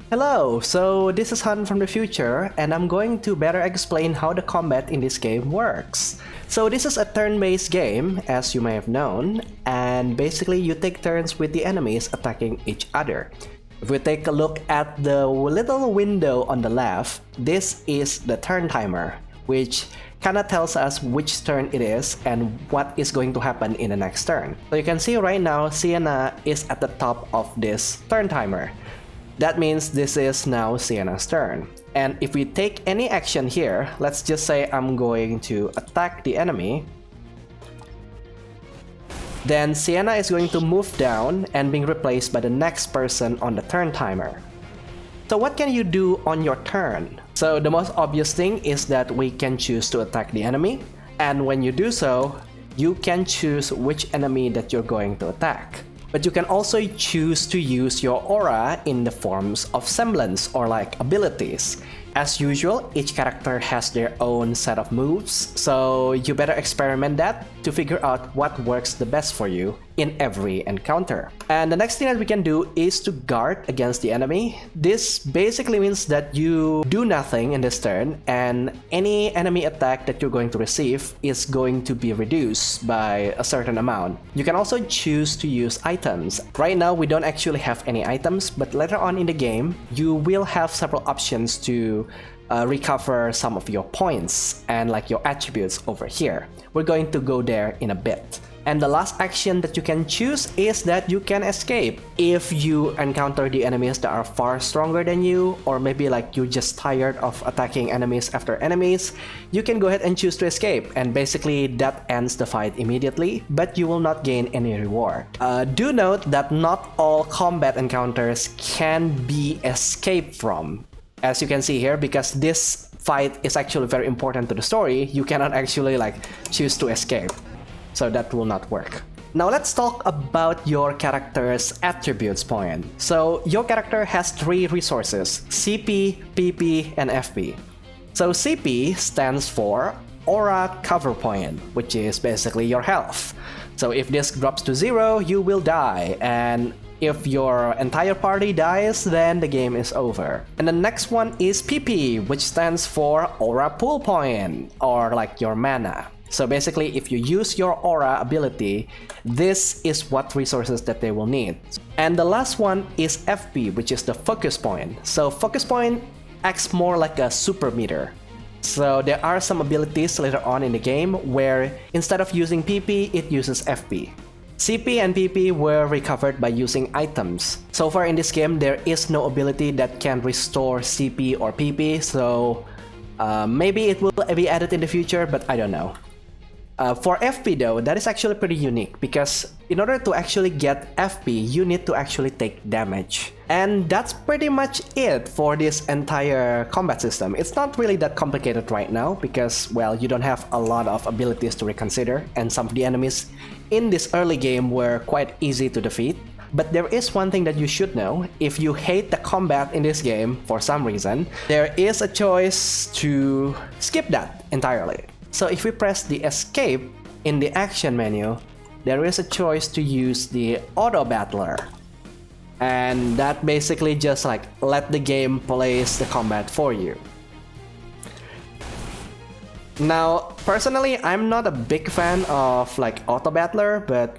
Hello, so this is Han from the future, and I'm going to better explain how the combat in this game works. So this is a turn-based game, as you may have known, and basically you take turns with the enemies attacking each other. If we take a look at the little window on the left, this is the turn timer, which kinda tells us which turn it is and what is going to happen in the next turn. So you can see right now, Sienna is at the top of this turn timer. That means this is now Sienna's turn. And if we take any action here, let's just say I'm going to attack the enemy, then Sienna is going to move down and being replaced by the next person on the turn timer. So what can you do on your turn? So the most obvious thing is that we can choose to attack the enemy, and when you do so, you can choose which enemy that you're going to attack. But you can also choose to use your aura in the forms of semblance or like abilities. As usual, each character has their own set of moves, so you better experiment that to figure out what works the best for you in every encounter. And the next thing that we can do is to guard against the enemy. This basically means that you do nothing in this turn, and any enemy attack that you're going to receive is going to be reduced by a certain amount. You can also choose to use items. Right now we don't actually have any items, but later on in the game you will have several options to recover some of your points and like your attributes over here. We're going to go there in a bit. And the last action that you can choose is that you can escape. If you encounter the enemies that are far stronger than you, or maybe like you're just tired of attacking enemies after enemies, you can go ahead and choose to escape, and basically that ends the fight immediately, but you will not gain any reward. Do note that not all combat encounters can be escaped from. As you can see here, because this fight is actually very important to the story, you cannot actually like choose to escape. So that will not work. Now let's talk about your character's attributes point. So your character has three resources: CP, PP, and FP. So CP stands for Aura Cover Point, which is basically your health. So if this drops to 0, you will die, and if your entire party dies, then the game is over. And the next one is PP, which stands for Aura Pool Point, or like your mana. So basically, if you use your aura ability, this is what resources that they will need. And the last one is FP, which is the focus point. So focus point acts more like a super meter. So there are some abilities later on in the game where instead of using PP, it uses FP. CP and PP were recovered by using items. So far in this game, there is no ability that can restore CP or PP, so maybe it will be added in the future, but I don't know. For FP though, that is actually pretty unique, because in order to actually get FP, you need to actually take damage. And that's pretty much it for this entire combat system. It's not really that complicated right now, because, well, you don't have a lot of abilities to reconsider, and some of the enemies in this early game were quite easy to defeat. But there is one thing that you should know: if you hate the combat in this game for some reason, there is a choice to skip that entirely. So if we press the escape in the action menu, there is a choice to use the auto battler. And that basically just like let the game place the combat for you. Now, personally, I'm not a big fan of like auto battler, but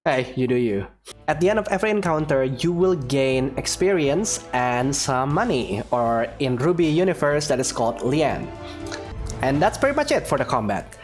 hey, you do you. At the end of every encounter, you will gain experience and some money, or in Ruby universe that is called Lian. And that's pretty much it for the combat.